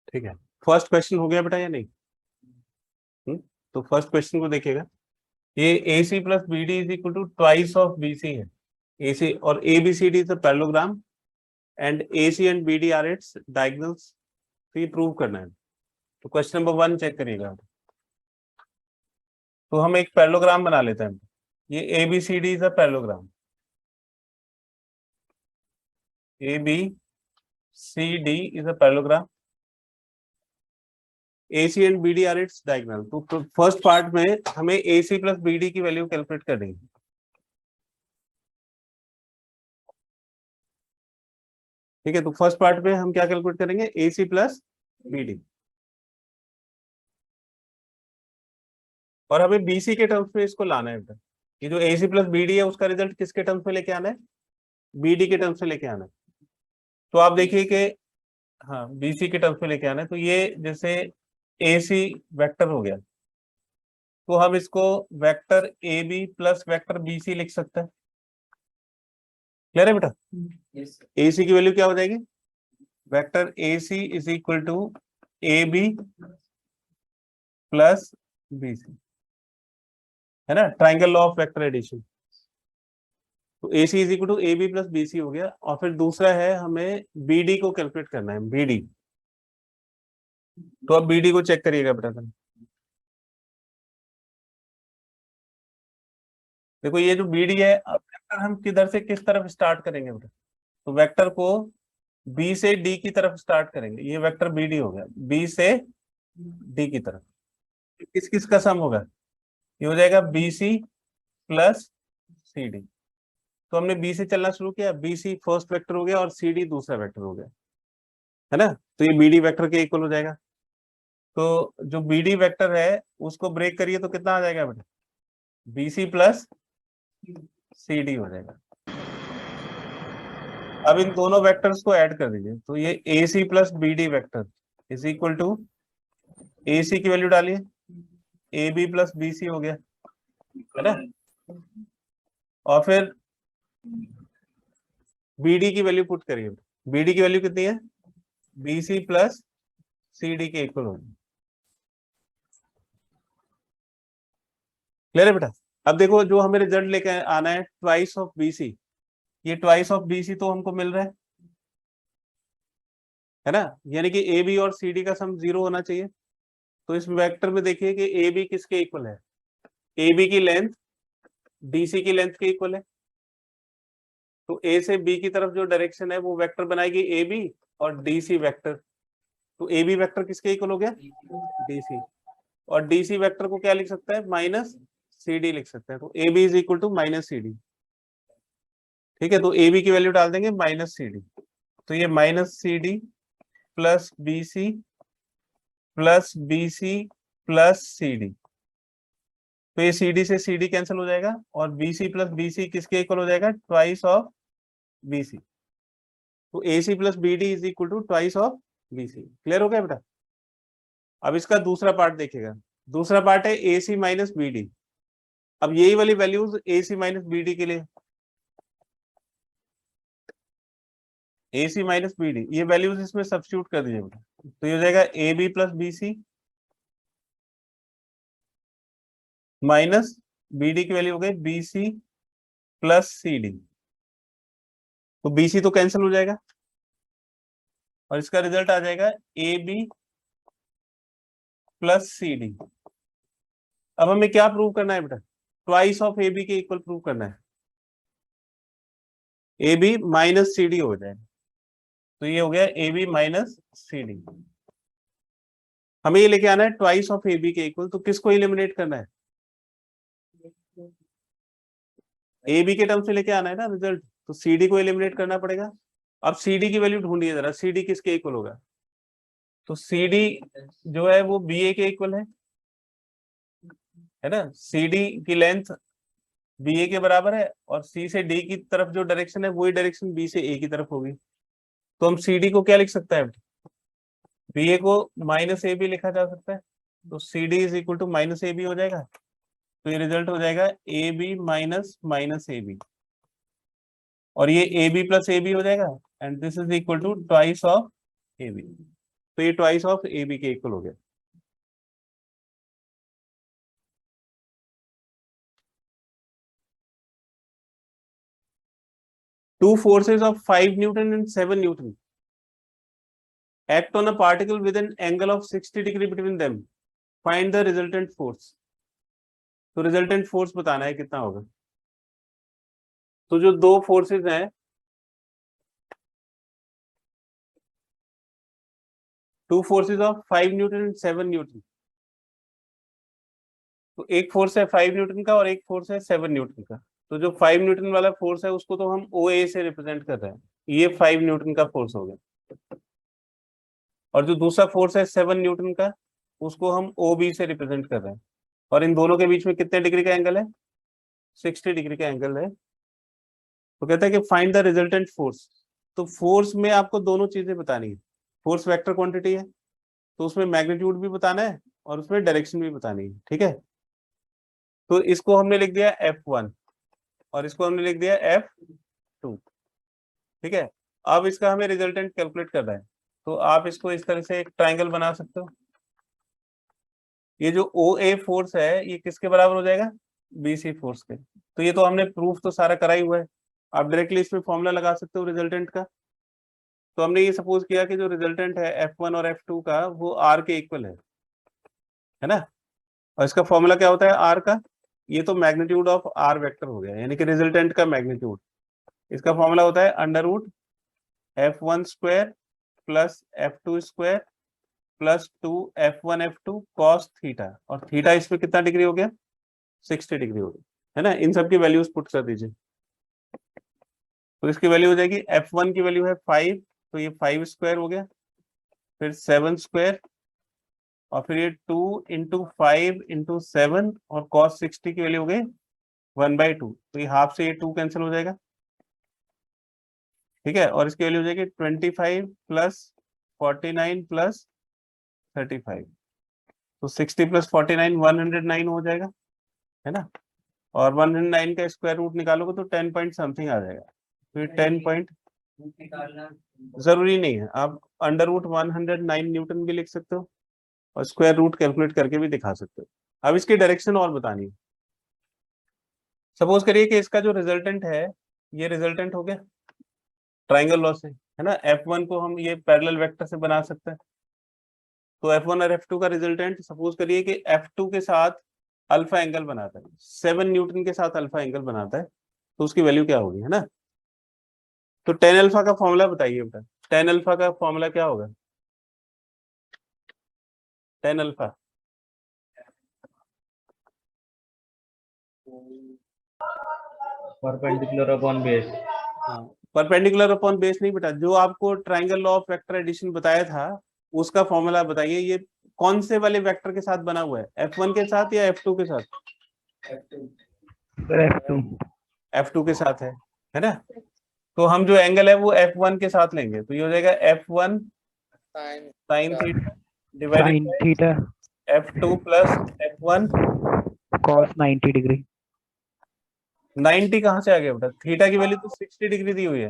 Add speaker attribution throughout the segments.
Speaker 1: ठीक है, first question हो गया बेटा या नहीं? तो फर्स्ट क्वेश्चन को देखिएगा, ये A C plus B D is equal to twice of B C है। ए सी और A B C D is a parallelogram and A C and B D are its diagonals. तो ये prove करना है। तो question number 1 check करिएगा। तो हम एक पैरेललोग्राम बना लेते हैं। ये A B C D is a parallelogram, A B C D is a parallelogram, A C and B D are its diagonal. तो फर्स्ट पार्ट में हमें A C plus B D की वैल्यू कैलकुलेट करनी है। ठीक है, तो first part में हम क्या कैलकुलेट करेंगे, ए सी प्लस बी डी। और हमें बीसी के टर्म्स में इसको लाना है। ये जो ए सी प्लस बी डी है उसका रिजल्ट किसके टर्म्स में लेके आना है, बीडी के टर्म्स में लेके आना है। तो आप देखिए कि हाँ बीसी के टर्म्स में लेके आना है। तो ये जैसे ए सी वेक्टर हो गया, तो हम इसको vector A B plus vector B C लिख सकते हैं। क्लियर है बेटा? ए सी की वैल्यू क्या हो जाएगी, vector A C is equal to A B plus B C, है ना, triangle law of vector addition. तो A C is equal to A B plus B C हो गया। और फिर दूसरा है हमें बी डी को कैलकुलेट करना है, बी डी। तो अब बी डी को चेक करिएगा बेटा। देखो ये जो बी डी है, अब वेक्टर हम किधर से किस तरफ स्टार्ट करेंगे बेटा, तो वेक्टर को बी से डी की तरफ स्टार्ट करेंगे। ये वेक्टर बी डी हो गया, बी से डी की तरफ। किस किस का सम होगा, ये हो जाएगा B C plus C D. तो हमने बी से चलना शुरू किया, बी सी फर्स्ट वेक्टर हो गया और सी डी दूसरा वेक्टर हो गया, है ना। तो ये बी डी वेक्टर के इक्वल हो जाएगा। तो जो बी डी वेक्टर है उसको ब्रेक करिए तो कितना आ जाएगा बेटा, B C plus C D हो जाएगा। अब इन दोनों वेक्टर्स को ऐड कर दीजिए। तो ये A C plus B D vector is equal to A C की वैल्यू डालिए, A B plus B C हो गया, है ना। और फिर बी डी की वैल्यू पुट करिए। बी डी की वैल्यू कितनी है, B C plus C D के इक्वल होगी। क्लियर है बेटा? अब देखो जो हमें रिजल्ट लेके आना है ट्वाइस ऑफ बी सी, ये ट्वाइस ऑफ बी सी तो हमको मिल रहा है ना, यानी कि ए बी और सी डी का सम 0 होना चाहिए। तो इस वेक्टर में देखिए कि ए बी किसके इक्वल है, ए बी की लेंथ डी सी की लेंथ के इक्वल है। तो ए से बी की तरफ जो डायरेक्शन है वो वेक्टर बनाएगी ए बी और डी सी वेक्टर। तो ए बी वेक्टर किसके इक्वल हो गया, डी सी। और डी सी वेक्टर को क्या लिख सकता है, माइनस सी डी लिख सकते हैं। तो A B is equal to minus C D. ठीक है, तो ए बी की वैल्यू डाल देंगे माइनस सी डी। तो ये minus C D plus B C plus B C plus C D. तो ये सी डी से सी डी कैंसिल हो जाएगा और B C plus B C किसके इक्वल हो जाएगा, ट्वाइस ऑफ बी सी। तो A C plus B D is equal to twice of B C. Clear हो गया बेटा? अब इसका दूसरा पार्ट देखिएगा। दूसरा पार्ट है A C minus B D. अब यही वाली values A C minus B D के लिए, A C minus B D, ये वैल्यूज इसमें सब्स्टिट्यूट कर दीजिए बेटा। तो ये हो जाएगा A B plus B C minus B D की वैल्यू हो गई B C plus C D. तो बी सी तो कैंसिल हो जाएगा और इसका रिजल्ट आ जाएगा A B plus C D. अब हमें क्या प्रूव करना है बेटा, ट्वाइस ऑफ ए बी के इक्वल प्रूव करना है। A B minus C D हो जाएगा। तो ये हो गया A B minus C D. हमें ये लेके आना है ट्वाइस ऑफ ए बी के इक्वल। तो किसको एलिमिनेट करना है, ए बी के टर्म से लेके आना है ना रिजल्ट। तो सी डी को एलिमिनेट करना पड़ेगा। अब सी डी की वैल्यू ढूंढिए जरा, सी डी किसके इक्वल होगा। तो सी डी जो है वो बी ए के इक्वल है ना। सी डी की लेंथ बी ए के बराबर है और सी से डी की तरफ जो डायरेक्शन है वही डायरेक्शन बी से ए की तरफ होगी। तो हम सी डी को क्या लिख सकते हैं, बी ए को माइनस ए बी लिखा जा सकता है। तो C D is equal to minus A B हो जाएगा। तो ये रिजल्ट हो जाएगा A B minus minus A B और ये A B plus A B हो जाएगा and this is equal to twice of A B. तो ये ट्वाइस ऑफ ए बी के इक्वल हो गया। Two forces of 5 Newton and 7 Newton act on a particle with an angle of 60 degree between them. Find the resultant force. तो resultant force बताना है कितना होगा। तो जो दो फोर्सेस हैं, two forces of 5 Newton and 7 Newton, तो एक फोर्स है 5 न्यूटन का और एक फोर्स है 7 न्यूटन का। तो जो 5 न्यूटन वाला फोर्स है उसको तो हम ओ ए से रिप्रेजेंट कर रहे हैं, ये 5 न्यूटन का फोर्स हो गया। और जो दूसरा फोर्स है 7 न्यूटन का, उसको हम ओ बी से रिप्रेजेंट कर रहे हैं। और इन दोनों के बीच में कितने डिग्री का एंगल है? 60 डिग्री का एंगल है। तो कहता है कि फाइंड द रिजल्टेंट फोर्स। तो फोर्स में आपको दोनों चीजें बतानी है। फोर्स वेक्टर क्वांटिटी है, तो उसमें मैग्नीट्यूड भी बताना है और उसमें डायरेक्शन भी बतानी है, ठीक है। तो इसको हमने लिख दिया F1 और इसको हमने लिख दिया F2, ठीक है। अब इसका हमें रिजल्टेंट कैलकुलेट करना है, तो आप इसको इस तरह से एक ट्राइंगल बना सकते हो। ये जो ओ ए फोर्स है ये किसके बराबर हो जाएगा? BC फोर्स के। तो ये तो हमने प्रूफ तो सारा करा ही हुआ है, आप डायरेक्टली इसमें फॉर्मूला लगा सकते हो रिजल्टेंट का। तो हमने ये सपोज किया कि जो रिजल्टेंट है F1 और F2 का वो R के इक्वल है ना। और इसका फॉर्मूला क्या होता है R का? ये तो मैग्नीट्यूड ऑफ R वेक्टर हो गया, यानी कि रिजल्टेंट का मैग्नीट्यूड। इसका फॉर्मूला होता है under root F1 square plus F2 square plus 2 F1 F2 cos theta. और थीटा इसमें कितना डिग्री हो गया? 60 डिग्री हो गया, है ना। इन सब की वैल्यूज पुट कर दीजिए। तो इसकी वैल्यू हो जाएगी, F1 की वैल्यू है 5, तो ये 5 स्क्वायर हो गया, फिर 7 स्क्वायर, और फिर ये 2 इंटू 5 इंटू 7, और कॉस 60 की वैल्यू हो गई 1/2। तो ये हाफ से ये 2 कैंसिल हो जाएगा, ठीक है। और इसकी वैल्यू हो जाएगी 25 प्लस 49 प्लस 35। तो 60 प्लस 49 109 हो जाएगा, है ना। और 109 का स्क्वायर रूट निकालोगे तो 10 पॉइंट समथिंग आ जाएगा। तो ये 10 पॉइंट जरूरी नहीं है, आप अंडर रूट 109 न्यूटन भी लिख सकते हो और स्क्वायर रूट कैलकुलेट करके भी दिखा सकते हो। अब इसकी डायरेक्शन और बतानी है। सपोज करिए कि इसका जो रिजल्टेंट है ये रिजल्टेंट हो गया ट्राइंगल लॉ से, है ना। F1 को हम ये पैरेलल वेक्टर से बना सकते हैं। तो F1 और F2 का रिजल्टेंट सपोज करिए कि F2 के साथ अल्फा एंगल बनाता है, 7 न्यूटन के साथ अल्फा एंगल बनाता है, तो उसकी वैल्यू क्या होगी, है ना। तो टेन अल्फा का फॉर्मूला बताइए बेटा, टेन अल्फा का फॉर्मूला क्या होगा? Tan alpha
Speaker 2: perpendicular upon base.
Speaker 1: हाँ, परपेंडिकुलर अपॉन बेस नहीं बेटा, जो आपको triangle law of vector addition बताया था उसका फॉर्मूला बताइए। ये कौन से वाले वेक्टर के साथ बना हुआ है, F1 के साथ या F2 के साथ?
Speaker 2: F2
Speaker 1: F2 के साथ है ना। तो हम जो एंगल है वो F1 के साथ लेंगे, तो ये हो जाएगा F1 sine theta divided
Speaker 2: sin
Speaker 1: by
Speaker 2: theta
Speaker 1: F2 plus F1
Speaker 2: cos 90 degree.
Speaker 1: 90 कहाँ से आ गया बेटा? थीटा की वैल्यू तो 60 डिग्री दी हुई है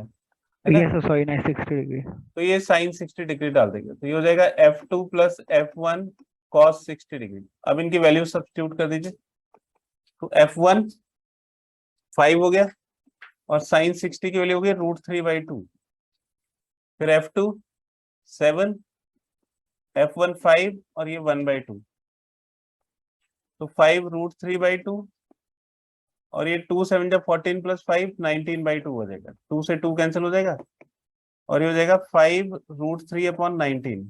Speaker 1: ना।
Speaker 2: Yes sorry 60 degree.
Speaker 1: तो ये साइन 60 डिग्री डाल देंगे, तो ये हो जाएगा F2 plus F1 cos 60 degree. अब इनकी वैल्यू सब्स्टिट्यूट कर दीजिए, तो F1 5 हो गया और साइन 60 की वैल्यू हो गई √3/2, फिर F2 7, F1 5 और ये 1/2, तो 5 √3/2, और ये 2 7 जब 14 प्लस 5 19/2 हो जाएगा, 2 से 2 कैंसिल हो जाएगा, और ये हो जाएगा 5 √3/19।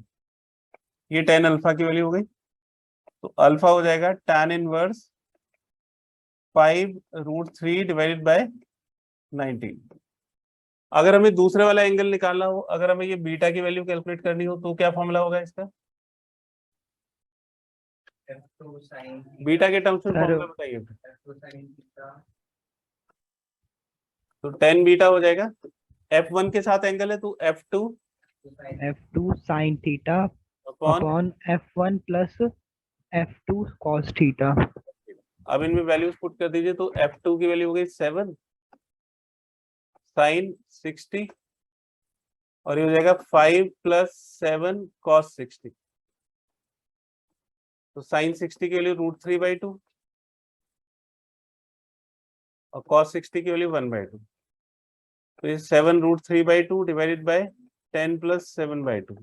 Speaker 1: ये tan अल्फा की वैल्यू हो गई। तो अल्फा हो जाएगा tan इनवर्स 5 √3 डिवाइडेड बाय 19। अगर हमें दूसरे वाला एंगल निकालना हो, अगर हमें ये बीटा की वैल्यू कैलकुलेट करनी हो, तो क्या फॉर्मूला होगा इसका? बीटा के टर्म्स में
Speaker 2: सर
Speaker 1: फॉर्मूला बताइए। तो tan बीटा हो जाएगा, F1 के साथ एंगल है तो F2
Speaker 2: sin theta
Speaker 1: upon.
Speaker 2: Upon F1 plus F2 cos theta.
Speaker 1: अब इनमें वैल्यूज पुट कर दीजिए, तो F2 की वैल्यू हो गई 7 साइन 60 और ये हो जाएगा 5 + 7 cos 60। तो sin 60 की वैल्यू √3/2 और cos 60 की वैल्यू 1/2। तो ये 7 √3/2 डिवाइडेड बाय 10 + 7/2,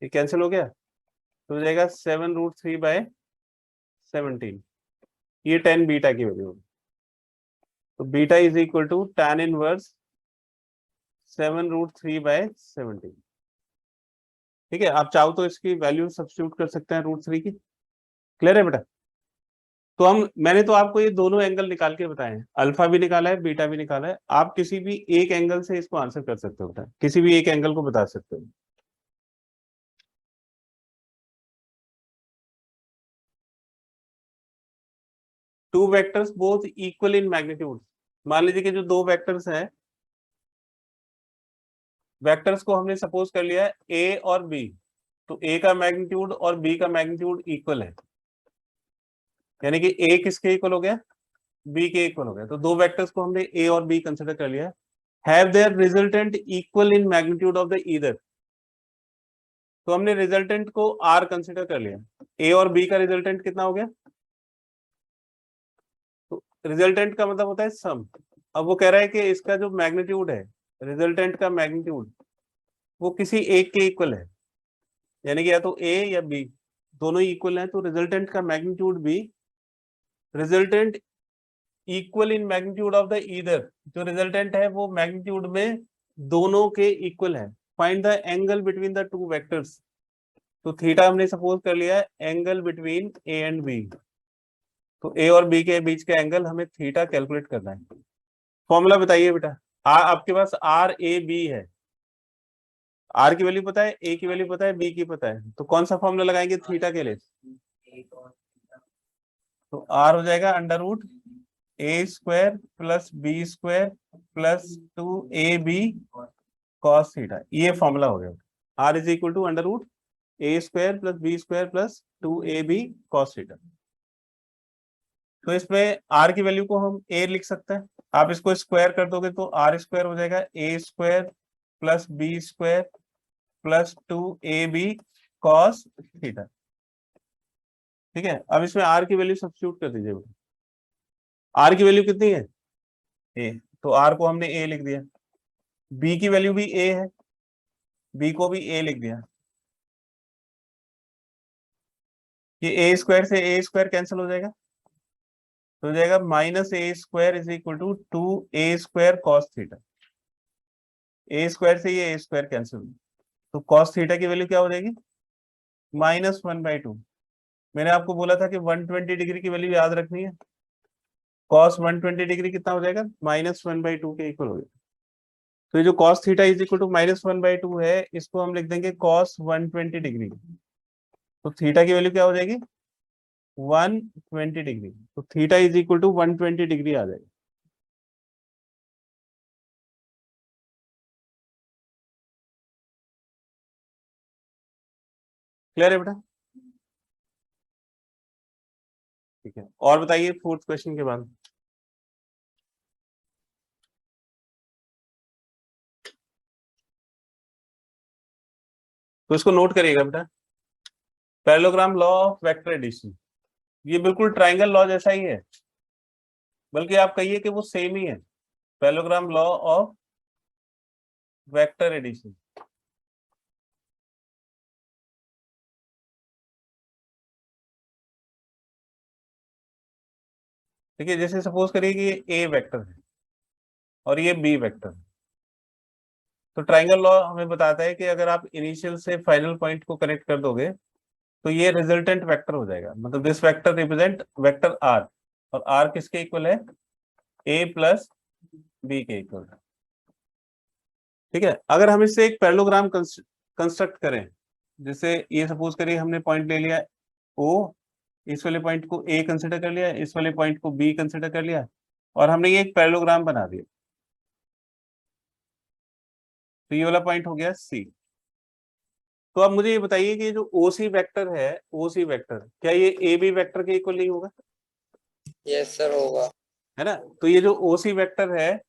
Speaker 1: ये कैंसिल हो गया, तो हो जाएगा 7 √3/17। ये 10 बीटा की वैल्यू होगी। तो beta is equal to tan inverse 7 √3/17। ठीक है, आप चाहो तो इसकी वैल्यू सब्स्टिट्यूट कर सकते हैं √3 की। क्लियर है बेटा? तो मैंने तो आपको ये दोनों एंगल निकाल के बताए हैं, अल्फा भी निकाला है, बीटा भी निकाला है। आप किसी भी एक एंगल से इसको आंसर कर सकते हो बेटा, किसी भी एक एंगल को बता सकते हो। Two vectors both equal in magnitude. मान लीजिए कि जो दो वेक्टर्स हैं, वेक्टर्स को हमने सपोज कर लिया है ए और बी, तो ए का मैग्नीट्यूड और बी का मैग्नीट्यूड इक्वल है, यानी कि ए किसके इक्वल हो गया, बी के इक्वल हो गया। तो दो वेक्टर्स को हमने ए और बी कंसिडर कर लिया है। Have their resultant equal in magnitude of the either. तो हमने रिजल्टेंट को आर कंसिडर कर लिया, ए और बी का रिजल्टेंट कितना हो गया, तो रिजल्टेंट का मतलब होता है सम। अब वो कह रहा है कि इसका जो मैग्नीट्यूड है, रिजल्टेंट का मैग्नीट्यूड, वो किसी एक के इक्वल है, यानी कि या तो ए या बी दोनों ही इक्वल हैं, तो रिजल्टेंट का मैग्नीट्यूड भी resultant equal in magnitude of the either. जो रिजल्टेंट है वो मैग्नीट्यूड में दोनों के इक्वल है। Find the angle between the two vectors. तो थीटा हमने सपोज कर लिया है angle between A and B, तो ए और बी के बीच का एंगल हमें थीटा कैलकुलेट करना है। फॉर्मूला बताइए बेटा। आपके पास आर ए बी है, आर की वैल्यू पता है, ए की वैल्यू पता है, बी की पता है, तो कौन सा फॉर्मूला लगाएंगे थीटा के लिए? तो आर हो जाएगा √a² + b² + 2ab cos theta. ये फॉर्मूला हो गया। r is equal to √a² + b² + 2ab cos theta. तो इसमें r की वैल्यू को हम a लिख सकते हैं, आप इसको स्क्वायर कर दोगे तो r² हो जाएगा a² + b² + 2ab cos theta. ठीक है, अब इसमें r की वैल्यू सब्स्टिट्यूट कर दीजिए। r की वैल्यू कितनी है, a, तो r को हमने a लिख दिया। b की वैल्यू भी a है, b को भी a लिख दिया। ये a² से a² कैंसिल हो जाएगा, तो हो जाएगा -a² is equal to 2a² cos theta. a² से ये a² कैंसिल, तो cos थीटा की वैल्यू क्या हो जाएगी, -1/2। मैंने आपको बोला था कि 120 डिग्री की वैल्यू याद रखनी है। cos 120 डिग्री कितना हो जाएगा, -1/2 के इक्वल हो जाएगा। तो ये जो cos theta is equal to -1/2 है, इसको हम लिख देंगे cos 120 डिग्री। तो थीटा की वैल्यू क्या हो जाएगी, 120 डिग्री। तो theta is equal to 120 degree आ जाएगी। क्लियर है बेटा? ठीक है, और बताइए फोर्थ क्वेश्चन के बाद। तो इसको नोट करिएगा बेटा, parallelogram law of vector addition. ये बिल्कुल ट्राइंगल लॉ जैसा ही है, बल्कि आप कहिए कि वो सेम ही है, parallelogram law of vector addition. ठीक है, जैसे सपोज करिए कि ये ए वेक्टर है और ये बी वेक्टर है, तो ट्राइंगल लॉ हमें बताता है कि अगर आप इनिशियल से फाइनल पॉइंट को कनेक्ट कर दोगे तो ये रिजल्टेंट वेक्टर हो जाएगा, मतलब this vector represent vector R, और आर किसके इक्वल है, ए प्लस बी के इक्वल है। ठीक है, अगर हम इससे एक पैरेललोग्राम कंस्ट्रक्ट करें, जैसे ये सपोज करिए हमने पॉइंट ले लिया ओ, इस वाले पॉइंट को ए कंसिडर कर लिया, इस वाले पॉइंट को बी कंसिडर कर लिया, और हमने ये एक पैरेललोग्राम बना दिया, तो ये वाला पॉइंट हो गया सी। तो अब मुझे ये बताइए कि जो ओ सी वेक्टर है, ओ सी वेक्टर क्या ये ए बी वेक्टर के इक्वल नहीं होगा?
Speaker 3: यस सर होगा।
Speaker 1: है ना? तो ये जो ओ सी वेक्टर है,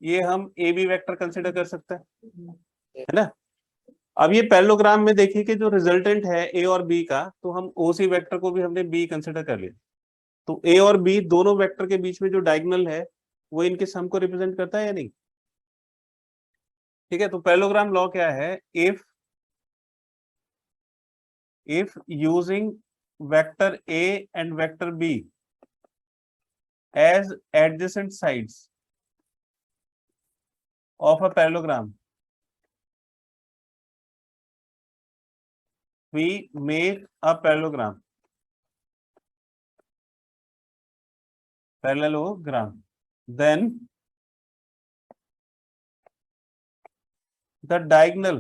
Speaker 1: ये हम ए बी वेक्टर कंसिडर कर सकते हैं, है ना। अब ये पैरेललोग्राम में देखिए कि जो रिजल्टेंट है ए और बी का, तो हम ओसी वेक्टर को भी हमने बी कंसिडर कर लिया। तो ए और बी दोनों वेक्टर के बीच में जो डायगोनल है वो इनके सम को रिप्रेजेंट करता है या नहीं? ठीक है, तो पैरेललोग्राम लॉ क्या है? If using vector A and vector B as adjacent sides of a parallelogram, we make a parallelogram, then the diagonal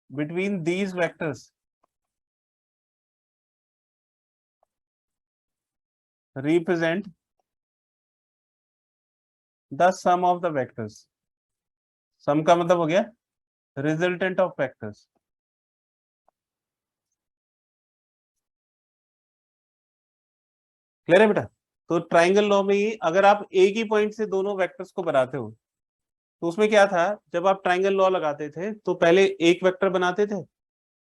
Speaker 1: between these vectors represent the sum of the vectors. sum का मतलब हो गया resultant of vectors. Clear है बेटा? तो triangle law में ही अगर आप एक ही पॉइंट से दोनों वेक्टर्स को बनाते हो, तो उसमें क्या था, जब आप ट्राइंगल लॉ लगाते थे तो पहले एक वेक्टर बनाते थे,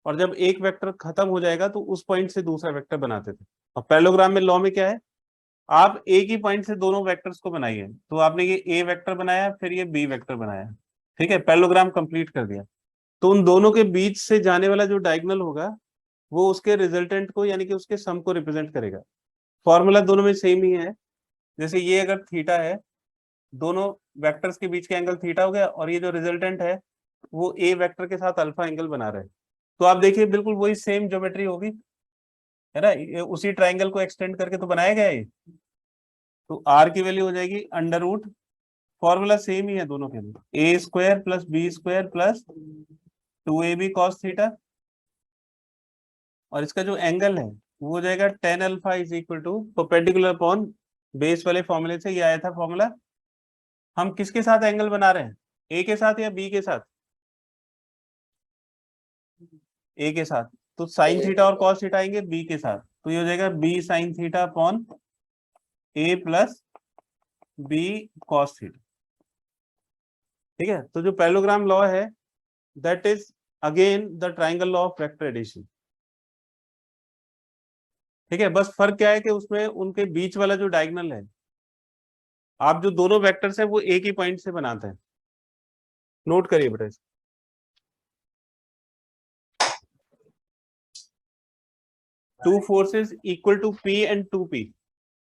Speaker 1: और जब एक वेक्टर खत्म हो जाएगा तो उस पॉइंट से दूसरा वेक्टर बनाते थे। और पैरेललोग्राम में लॉ में क्या है, आप एक ही पॉइंट से दोनों वेक्टर्स को बनाइए। तो आपने ये ए वेक्टर बनाया, फिर ये बी वेक्टर बनाया, ठीक है, पैरेललोग्राम कंप्लीट कर दिया। तो उन दोनों के बीच से जाने वाला जो डायगोनल होगा वो उसके रिजल्टेंट को यानी कि उसके सम को रिप्रेजेंट करेगा। फॉर्मूला दोनों में सेम ही है। जैसे ये अगर थीटा है, दोनों वेक्टर्स के बीच का एंगल थीटा हो गया, और ये जो रिजल्टेंट है वो ए वेक्टर के साथ अल्फा एंगल बना रहे हैं। तो आप देखिए बिल्कुल वही सेम ज्योमेट्री होगी, है ना, ये उसी ट्राइंगल को एक्सटेंड करके तो बनाया गया है। तो आर की वैल्यू हो जाएगी अंडर रूट, फॉर्मूला सेम ही है दोनों के लिए, A square plus B square plus 2ab cos theta, और इसका जो एंगल है वो हो जाएगा tan alpha is equal to perpendicular upon base वाले फॉर्मूले से ये आया था फॉर्मूला। हम किसके साथ एंगल बना रहे हैं, ए के साथ या बी के साथ? ए के साथ। तो साइन थीटा और कॉस थीटा आएंगे बी के साथ, तो ये हो जाएगा B sine theta upon A plus B cos theta. ठीक है, तो जो पैरेललोग्राम लॉ है that is again the triangle law of vector addition. ठीक है, बस फर्क क्या है कि उसमें उनके बीच वाला जो डायगोनल है, आप जो दोनों वेक्टर्स है वो एक ही पॉइंट से बनाते हैं। नोट करिए बेटा इसको। Two forces equal to P and two P.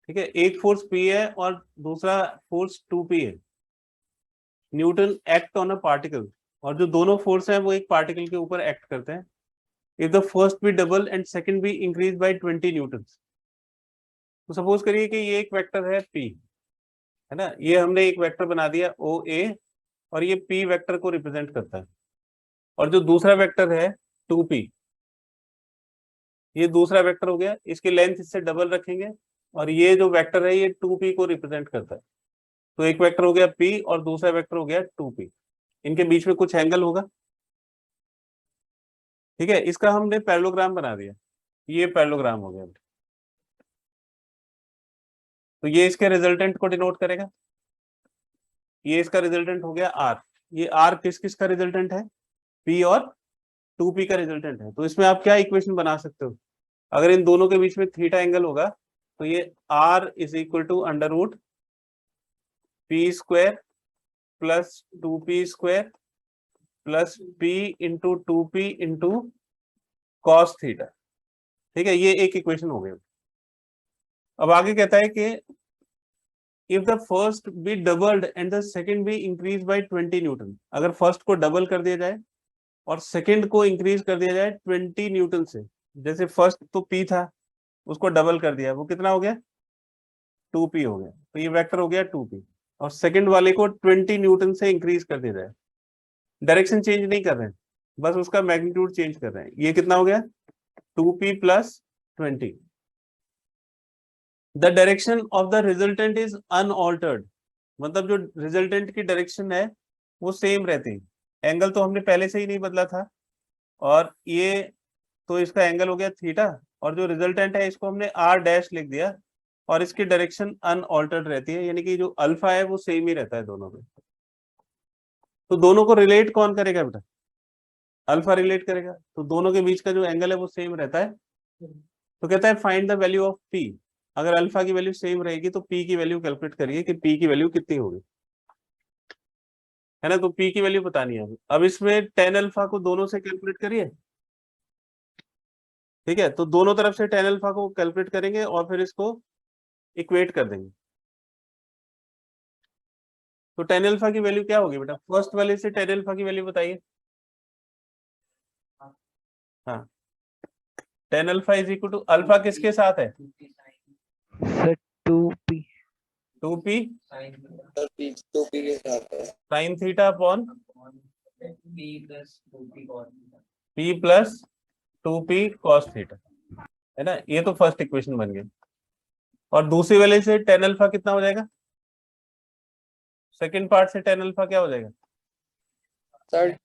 Speaker 1: ठीक है, एक फोर्स पी है और दूसरा फोर्स टू पी है। Newton act on a particle, और जो दोनों फोर्स हैं वो एक पार्टिकल के ऊपर एक्ट करते हैं। If the first be double and second be increase by 20 newton. तो सपोज करिए कि ये एक वेक्टर है पी, है ना, ये हमने एक वेक्टर बना दिया ओ ए, और ये पी वेक्टर को रिप्रेजेंट करता है। और जो दूसरा वेक्टर है टू पी, ये दूसरा वेक्टर हो गया, इसकी लेंथ इससे डबल रखेंगे, और ये जो वेक्टर है ये टू पी को रिप्रेजेंट करता है। तो एक वेक्टर हो गया पी और दूसरा वेक्टर हो गया टू पी, इनके बीच में कुछ एंगल होगा। ठीक है, इसका हमने पैरेललोग्राम बना दिया, ये पैरेललोग्राम हो गया। तो ये इसके रिजल्टेंट को डिनोट करेगा, ये इसका रिजल्टेंट हो गया आर। ये आर किस किस का रिजल्टेंट है, पी और टू पी का रिजल्टेंट है। तो इसमें आप क्या इक्वेशन बना सकते हो, अगर इन दोनों के बीच में थीटा एंगल होगा तो ये R is equal to under root P square plus two P square plus P into two P into cos theta. ठीक है, ये एक इक्वेशन हो गई। अब आगे कहता है कि if the first B doubled and the second be increase by 20 Newton, अगर फर्स्ट को डबल कर दिया जाए और सेकंड को इंक्रीज कर दिया जाए 20 न्यूटन से। जैसे फर्स्ट तो पी था, उसको डबल कर दिया, वो कितना हो गया, टू पी हो गया, तो ये वेक्टर हो गया टू पी। और सेकंड वाले को 20 न्यूटन से इंक्रीज कर दिया जाए, डायरेक्शन चेंज नहीं कर रहे हैं, बस उसका मैग्नीट्यूड चेंज कर रहे हैं, ये कितना हो गया, two P plus 20। The direction of the resultant is unaltered, मतलब जो रिजल्टेंट की डायरेक्शन है वो सेम रहती है। एंगल तो हमने पहले से ही नहीं बदला था, और ये तो इसका एंगल हो गया थीटा, और जो रिजल्टेंट है इसको हमने आर डैश लिख दिया, और इसकी डायरेक्शन अनऑल्टर्ड रहती है, यानी कि जो अल्फा है वो सेम ही रहता है दोनों में। तो दोनों को रिलेट कौन करेगा बेटा? अल्फा रिलेट करेगा, तो दोनों के बीच का जो एंगल है वो सेम रहता है। तो कहता है find the value of P. अगर अल्फा की वैल्यू सेम रहेगी तो पी की वैल्यू कैलकुलेट करिए कि पी की वैल्यू कितनी होगी, है ना। तो पी की वैल्यू बतानी है। अब इसमें टेन अल्फा को दोनों से कैलकुलेट करिए, ठीक है। तो दोनों तरफ से टेन अल्फा को कैलकुलेट करेंगे और फिर इसको इक्वेट कर देंगे। तो टेन अल्फा की वैल्यू क्या होगी बेटा? फर्स्ट वाले से टेन अल्फा की वैल्यू बताइए। हाँ, tan alpha is equal to, alpha किसके साथ है?
Speaker 2: सर 2p
Speaker 1: 2p
Speaker 3: के साथ है।
Speaker 1: Sine theta upon p plus 2p cos theta, है ना। ये तो फर्स्ट इक्वेशन बन गई। और दूसरी वाले से टेन अल्फा कितना हो जाएगा? सेकंड पार्ट से टेन अल्फा क्या हो जाएगा?
Speaker 3: Sir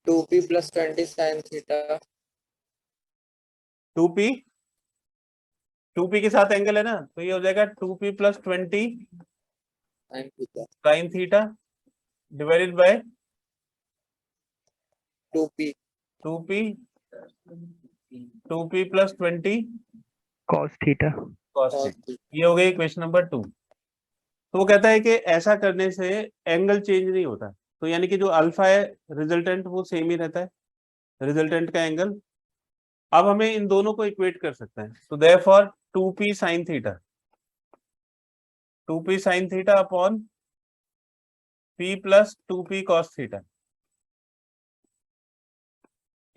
Speaker 3: 2p + 20 sin theta.
Speaker 1: 2p 2p के साथ एंगल है ना, तो ये हो जाएगा 2p + 20
Speaker 3: sin theta
Speaker 1: sine theta divided by
Speaker 3: 2p
Speaker 1: 2p 2p + 20
Speaker 2: cos theta.
Speaker 1: Cos
Speaker 3: cos
Speaker 1: theta.
Speaker 3: Theta.
Speaker 1: ये हो गई इक्वेशन नंबर 2। तो वो कहता है कि ऐसा करने से एंगल चेंज नहीं होता, तो यानी कि जो अल्फा है रिजल्टेंट वो सेम ही रहता है, रिजल्टेंट का एंगल। अब हमें इन दोनों को इक्वेट कर सकते हैं, तो therefore 2p sin theta 2p sin theta upon p + 2p cos theta,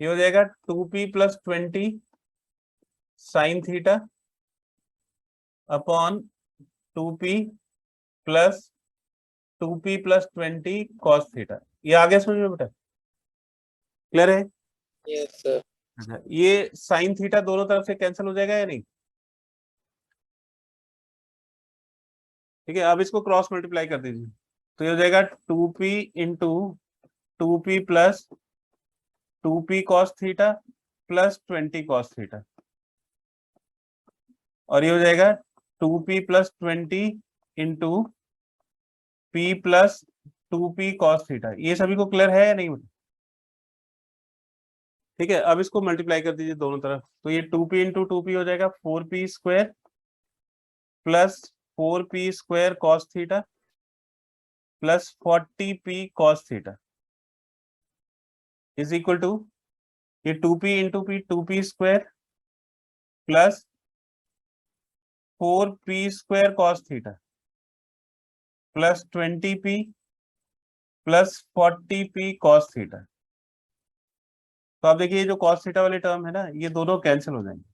Speaker 1: ये हो जाएगा 2p + 20 sin theta upon 2p + 2p + 20 cos theta. ये आ गया समझ में बेटा? क्लियर है?
Speaker 3: Yes sir.
Speaker 1: ये साइन थीटा दोनों तरफ से कैंसिल हो जाएगा या नहीं? ठीक है, अब इसको क्रॉस मल्टीप्लाई कर दीजिए, तो ये हो जाएगा 2p into 2p + 2p cos theta + 20 cos theta, और ये हो जाएगा 2p + 20 into p + 2p cos theta. ये सभी को क्लियर है या नहीं? ठीक है, अब इसको मल्टीप्लाई कर दीजिए दोनों तरफ, तो ये 2p इंटू 2p हो जाएगा 4p² plus 4p² cos theta plus 40p cos theta is equal to, ये 2p into p 2p² plus 4p² cos theta plus 20p plus 40p cos theta. तो आप देखिए जो cos थीटा वाले term है ना, ये दोनों कैंसिल हो जाएंगे,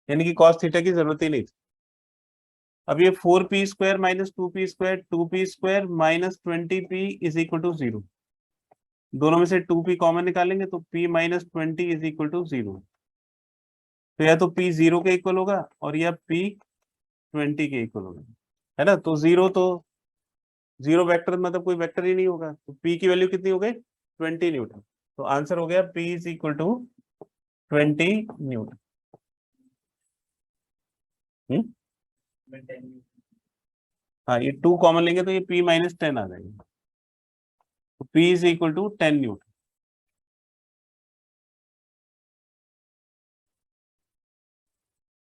Speaker 1: यानी कि cos थीटा की जरूरत ही नहीं थी। अब ये 4p² - 2p² 2p² - 20p is equal to 0। दोनों में से 2p कॉमन निकालेंगे तो p - 20 इज इक्वल टू 0। तो या तो p 0 के इक्वल होगा और या p 20 के इक्वल होगा, है ना। तो जीरो वेक्टर मतलब कोई वेक्टर ही नहीं होगा, तो p की वैल्यू कितनी हो गई? 20 न्यूटन। तो आंसर हो गया p is equal to 20 newton. हाँ, ये 2 कॉमन लेंगे तो ये p - 10 आ जाएगा, तो p is equal to 10 newton.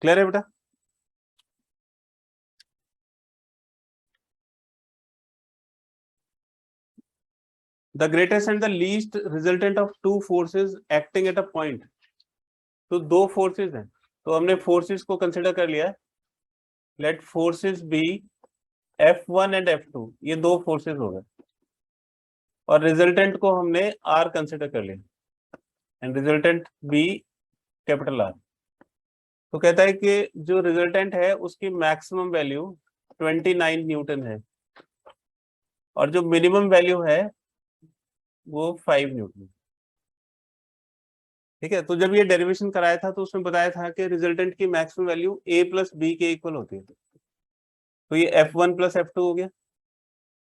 Speaker 1: Clear है बेटा? The greatest and the least resultant of two forces acting at a point. तो दो फोर्सेस हैं, तो हमने फोर्सेस को कंसिडर कर लिया है। Late forces B F1 and F2, ये दो फोर्सेस हो गए, और रिजल्टेंट को हमने R कंसिडर कर लिया, and resultant be capital R। तो कहता है कि जो रिजल्टेंट है उसकी मैक्सिमम वैल्यू 29 न्यूटन है, और जो मिनिमम वैल्यू है वो 5 न्यूटन। ठीक है, तो जब ये डेरिवेशन कराया था तो उसमें बताया था कि रिजल्टेंट की मैक्सिमम वैल्यू a + b के इक्वल होती है, तो ये F1 + F2 हो गया,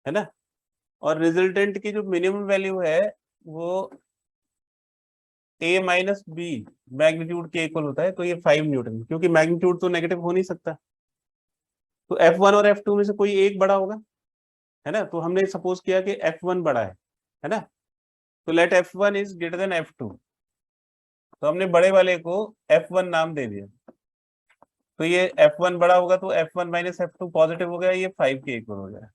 Speaker 1: है ना। और रिजल्टेंट की जो मिनिमम वैल्यू है वो a - b मैग्नीट्यूड के इक्वल होता है, तो ये 5 न्यूटन, क्योंकि मैग्नीट्यूड तो नेगेटिव हो नहीं सकता, तो F1 और F2 में से कोई एक बड़ा होगा, है ना। तो हमने सपोज किया कि F1 बड़ा है ना। तो late F1 is greater than F2, तो हमने बड़े वाले को F1 नाम दे दिया। तो ये F1 बड़ा होगा तो F1 माइनस F2 पॉजिटिव हो गया, ये 5 के इक्वल हो गया।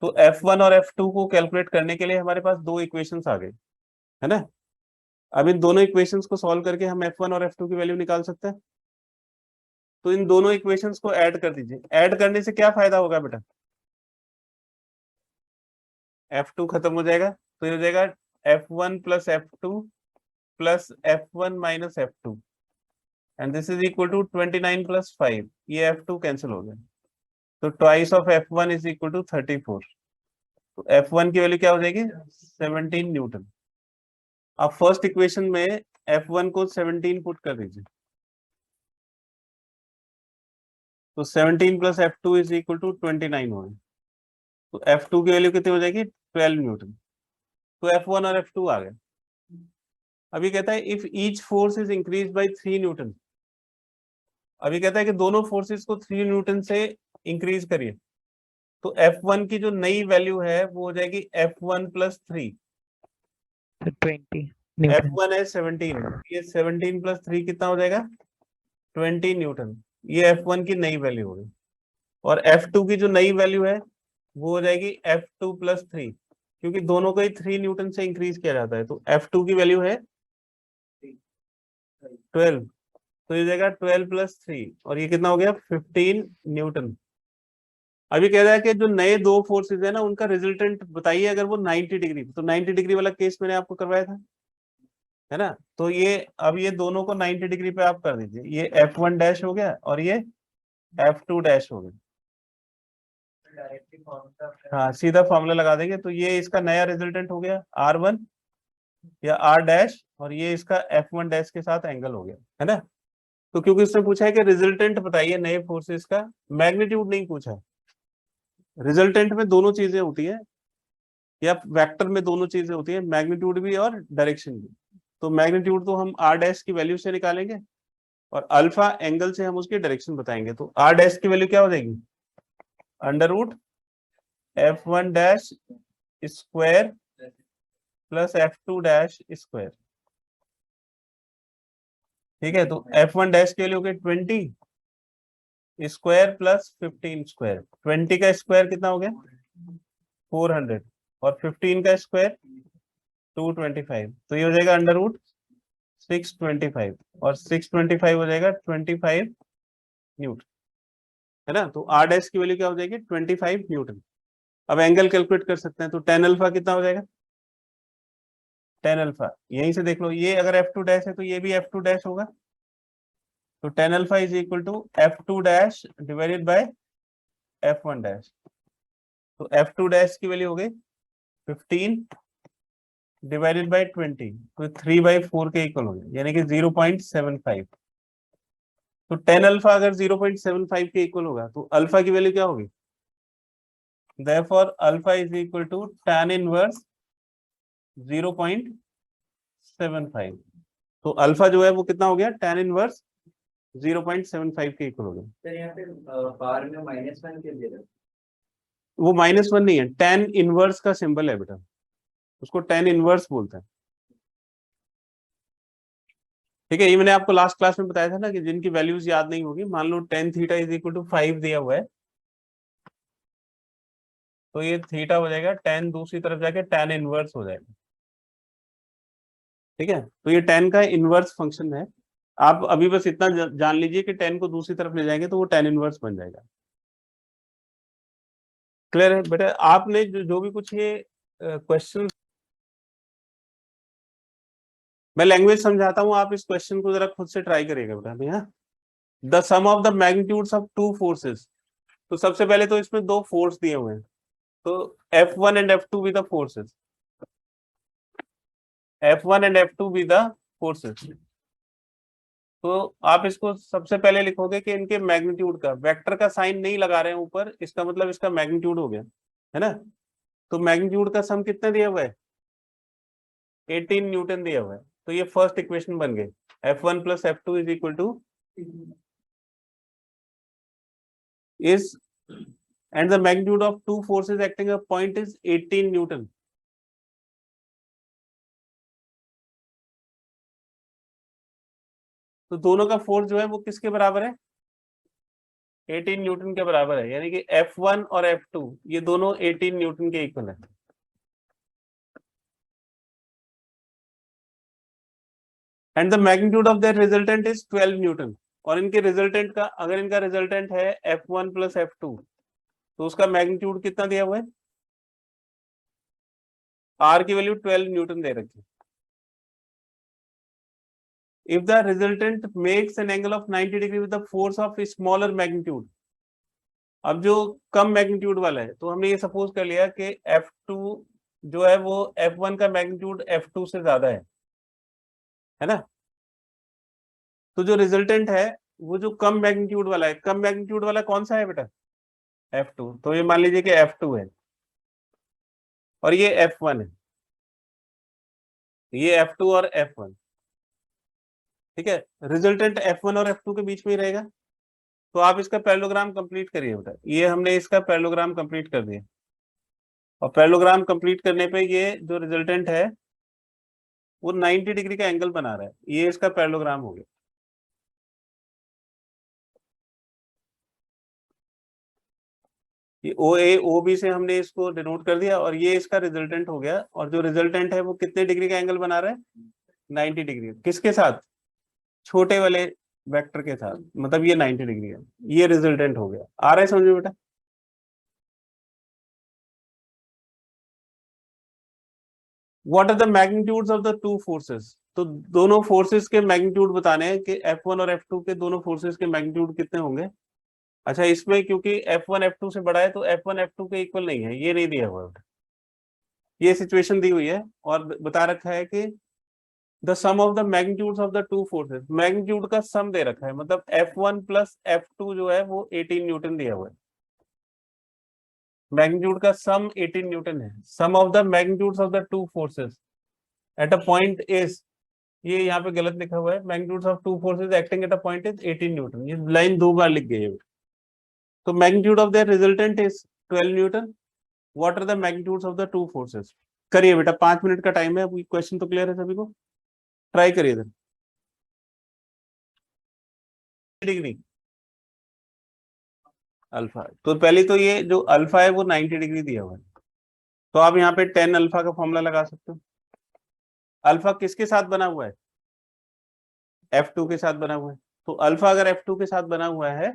Speaker 1: तो F1 और F2 को कैलकुलेट करने के लिए हमारे पास दो इक्वेशंस आ गए, है ना। अब इन दोनों इक्वेशंस को सॉल्व करके हम F1 और F2 की वैल्यू निकाल सकते हैं। तो इन दोनों इक्वेशंस को ऐड कर दीजिए। ऐड करने से क्या फायदा होगा बेटा, F2 खत्म हो जाएगा, तो ये हो जाएगा F1 plus F2 plus F1 minus F2 and this is equal to 29 plus 5, ये F2 कैंसिल हो गया। तो twice of F1 is equal to 34। तो F1 की वैल्यू क्या हो जाएगी, 17 न्यूटन। अब फर्स्ट इक्वेशन में F1 को 17 पुट कर दीजिए, तो 17 plus F2 is equal to 29 हो गया। तो F2 की वैल्यू कितनी हो जाएगी, 12 न्यूटन। तो F1 और F2 आ गए। अभी कहता है if each force is increase by 3 Newton. अभी कहता है कि दोनों फोर्सेस को 3 न्यूटन से इंक्रीज करिए। तो F1 की जो नई वैल्यू है वो हो जाएगी F1 प्लस 3।
Speaker 2: 20 न्यूटन।
Speaker 1: F1 है 17, ये 17 प्लस 3 कितना हो जाएगा, 20 न्यूटन। ये F1 की नई वैल्यू होगी। और F2 की जो नई वैल्यू है वो हो जाएगी F2 प्लस 3, क्योंकि दोनों को ही 3 न्यूटन से इंक्रीज किया जाता है। तो F2 की वैल्यू है 12, तो ये जाएगा 12 प्लस 3 और ये कितना हो गया, 15 न्यूटन। अभी कह रहा है कि जो नए दो फोर्सेज है ना उनका रिजल्टेंट बताइए अगर वो 90 डिग्री, तो 90 डिग्री वाला केस मैंने आपको करवाया था, है ना। तो ये अब ये दोनों को 90 डिग्री पे आप कर दीजिए, ये F1 डैश हो गया और ये F2 डैश हो गया। हाँ सीधा फॉर्मूला लगा देंगे, तो ये इसका नया रिजल्टेंट हो गया R1 या R डैश, और ये इसका F1 डैश के साथ एंगल हो गया, है ना। तो क्योंकि उसने पूछा है कि रिजल्टेंट बताइए नए फोर्सेस का, मैग्नीट्यूड नहीं पूछा है। रिजल्टेंट में दोनों चीजें होती है, या वेक्टर में दोनों चीजें होती है, मैग्नीट्यूड भी और डायरेक्शन भी। तो मैग्नीट्यूड तो हम R डैश की वैल्यू से निकालेंगे और अल्फा एंगल से हम उसकी डायरेक्शन बताएंगे। तो R डैश की वैल्यू क्या हो जाएगी, under root F1 dash square plus F2 dash square. ठीक है, तो F1 डैश के लिए हो गया 20 स्क्वायर प्लस 15 स्क्वायर। 20 का स्क्वायर कितना हो गया, 400, और 15 का स्क्वायर 225। तो ये हो जाएगा अंडर रूट 625, और 625 हो जाएगा 25 न्यूटन, है ना। तो R डैश की वैल्यू क्या हो जाएगी, 25 न्यूटन। अब एंगल कैलकुलेट कर सकते हैं, तो tan अल्फा कितना हो जाएगा, tan अल्फा यहीं से देख लो, ये अगर F2 डैश है तो ये भी F2 डैश होगा। तो tan alpha is equal to F2 dash divided by F1 dash. तो F2 डैश की वैल्यू हो गई 15 डिवाइडेड बाय 20, तो 3/4 के इक्वल हो गया, यानी कि 0.75। तो tan अल्फा अगर 0.75 के इक्वल होगा तो अल्फा की वैल्यू क्या होगी, therefore alpha is equal to tan inverse 0.75। तो अल्फा जो है वो कितना हो गया, tan इनवर्स 0.75 के इक्वल हो गया।
Speaker 3: सर यहाँ पे बार में -1 के दे रहा है।
Speaker 1: वो -1 नहीं है, tan इनवर्स का सिंबल है बेटा, उसको tan इनवर्स बोलते हैं। ठीक है, ये मैंने आपको लास्ट क्लास में बताया था ना कि जिनकी वैल्यूज याद नहीं होगी, मान लो tan theta is equal to 5 दिया हुआ है, तो ये थीटा हो जाएगा tan दूसरी तरफ जाके tan इनवर्स हो जाएगा। ठीक है, तो ये tan का इनवर्स फंक्शन है। आप अभी बस इतना जान लीजिए कि tan को दूसरी तरफ ले जाएंगे तो वो tan इनवर्स बन जाएगा। क्लियर है बेटा, आपने जो भी कुछ ये क्वेश्चन, मैं लैंग्वेज समझाता हूँ, आप इस क्वेश्चन को जरा खुद से ट्राई करिएगा बेटा भैया। The sum of the magnitudes of two forces. तो सबसे पहले तो इसमें दो फोर्स दिए हुए हैं, तो F1 and F2 be the forces, F1 and F2 be the forces. तो आप इसको सबसे पहले लिखोगे कि इनके मैग्नीट्यूड का, वेक्टर का साइन नहीं लगा रहे हैं ऊपर, इसका मतलब इसका मैग्नीट्यूड हो गया, है ना। तो मैग्नीट्यूड का सम कितना दिया हुआ है, 18 न्यूटन दिया हुआ है। तो ये फर्स्ट इक्वेशन बन गई, F1 plus F2 is equal to इस and the magnitude of two forces acting at a point is 18 Newton. तो दोनों का फोर्स जो है वो किसके बराबर है? 18 न्यूटन के बराबर है, यानी कि F1 और F2 ये दोनों 18 न्यूटन के इक्वल है। And the magnitude of that resultant is 12 Newton. और इनके रिजल्टेंट का, अगर इनका रिजल्टेंट है F1 प्लस F2 तो उसका मैग्नीट्यूड कितना दिया हुआ है? R की वैल्यू 12 न्यूटन दे रखी है। If the resultant makes an angle of 90 degree with the force of smaller magnitude, अब जो कम मैग्नीट्यूड वाला है तो हमने ये सपोज कर लिया कि F2 जो है वो F1 का मैग्नीट्यूड F2 से ज्यादा है ना? तो जो रिजल्टेंट है वो जो कम मैग्नीट्यूड वाला है, कम मैग्नीट्यूड वाला कौन सा है बेटा? F2। तो ये मान लीजिए कि F2 है और ये F1 है, ये F2 और F1, ठीक है। रिजल्टेंट F1 और F2 के बीच में ही रहेगा। तो आप इसका पैरेललोग्राम कंप्लीट करिए बेटा। ये हमने इसका पैरेललोग्राम कंप्लीट कर दिया और पैरेललोग्राम कंप्लीट करने पे ये जो रिजल्टेंट है वो 90 डिग्री का एंगल बना रहा है। ये इसका पैरेललोग्राम हो गया। ये OA OB से हमने इसको डिनोट कर दिया और ये इसका रिजल्टेंट हो गया। और जो रिजल्टेंट है वो कितने डिग्री का एंगल बना रहा है? 90 डिग्री। किसके साथ? छोटे वाले वेक्टर के साथ, मतलब ये 90 डिग्री है। ये रिजल्टेंट हो गया। आ रहा है समझो बेटा? What are the magnitudes of the two forces? तो दोनों फोर्सेस के मैग्नीट्यूड बताने हैं कि F1 और F2 के दोनों फोर्सेस के मैग्नीट्यूड कितने होंगे। अच्छा, इसमें क्योंकि F1 F2 से बड़ा है तो F1 F2 के इक्वल नहीं है, ये नहीं दिया हुआ है। ये सिचुएशन दी हुई है और बता रखा है कि the sum of the magnitudes of the two forces, magnitude का सम दे रखा है, मतलब F1 प्लस F2 जो है वो 18 न्यूटन दिया हुआ है। मैग्नीट्यूड का सम 18 न्यूटन है। Sum of the magnitudes of the two forces at a point is, ये यहाँ पे गलत लिखा हुआ है, magnitudes of two forces acting at a point is 18 newton. ये लाइन 2 बार लिख गई है। तो magnitude of the resultant is 12 newton. What are the magnitudes of the two forces? करिए बेटा, 5 मिनट का टाइम है। क्वेश्चन तो क्लियर है सभी को? ट्राई करिए इधर। डिग्री अल्फा, तो पहले तो ये जो अल्फा है वो 90 डिग्री दिया हुआ है, तो आप यहाँ पे 10 अल्फा का फॉर्मूला लगा सकते हो। अल्फा किसके साथ बना हुआ है? F2 के साथ बना हुआ है। तो अल्फा अगर F2 के साथ बना हुआ है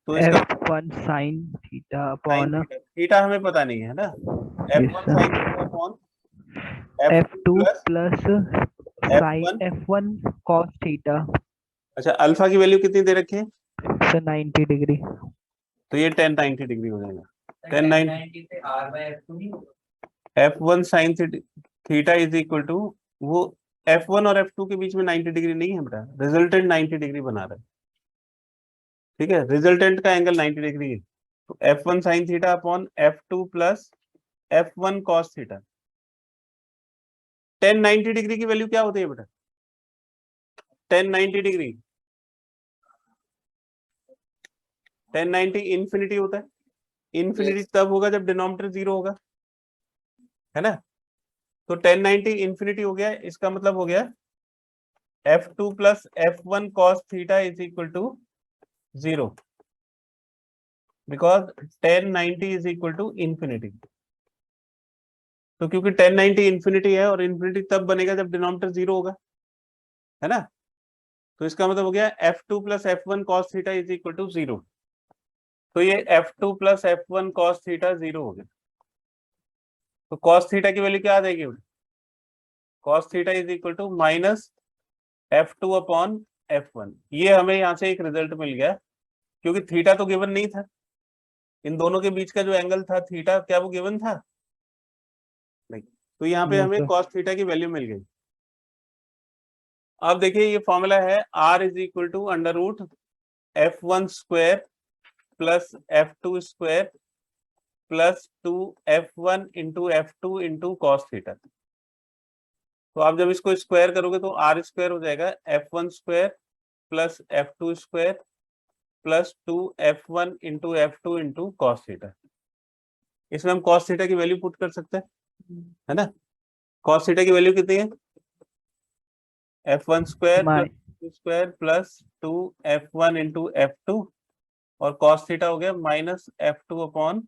Speaker 1: तो इसका
Speaker 2: F1 sin theta upon
Speaker 1: theta हमें पता नहीं है ना। F1 sin theta upon
Speaker 2: F2
Speaker 1: plus
Speaker 2: plus sin F1 cos theta,
Speaker 1: अच्छा, अल्फा की वैल्यू कितनी दे रखी है?
Speaker 2: so 90 degree.
Speaker 1: तो ये 10 90 डिग्री हो जाएगा। 10 90 F1 sin theta is equal to, वो F1 और F2 के बीच में 90 डिग्री नहीं है बेटा, रिजल्टेंट 90 डिग्री बना रहा है। ठीक है, रिजल्टेंट का एंगल 90 डिग्री है। तो F1 sin theta upon F2 plus F1 cos theta. 10 90 degree की वैल्यू क्या होती है बेटा? 10 90 डिग्री, 10 90 इन्फिनिटी होता है। इन्फिनिटी तब होगा जब डिनोमिनेटर 0 होगा, है ना? तो 10 90 इन्फिनिटी हो गया, इसका मतलब हो गया F2 plus F1 cos theta is equal to 0, because 10 90 is equal to infinity. तो क्योंकि 10 90 इन्फिनिटी है और इन्फिनिटी तब बनेगा जब डिनोमिनेटर 0 होगा, है ना? तो इसका मतलब हो गया F2 plus F1 cos theta is equal to 0। तो ये F2 plus F1 cos theta 0 हो गया। तो cos थीटा की वैल्यू क्या आ जाएगी? cos theta is equal to minus F2 upon F1। ये हमें यहाँ से एक रिजल्ट मिल गया, क्योंकि थीटा तो गिवन नहीं था। इन दोनों के बीच का जो एंगल था थीटा, क्या वो गिवन था? नहीं। तो यहाँ पे
Speaker 2: No,
Speaker 1: हमें
Speaker 2: sir.
Speaker 1: cos थीटा की वैल्यू मिल गई। अब देखिए ये फॉर्मूला है R is equal to under root F1 square plus F2 square plus 2F1 into F2 into cos theta. तो आप जब इसको स्क्वायर करोगे तो R स्क्वायर हो जाएगा, F1 square plus F2 square plus 2f1 into f2 into cos theta. इसमें हम कॉस थीटा की वैल्यू पुट कर सकते हैं, है ना। कॉस थीटा की वैल्यू कितनी है, f1 स्क्वायर
Speaker 2: माइ
Speaker 1: plus square plus 2f1 into f2, और कॉस थीटा हो गया माइनस f2 अपॉन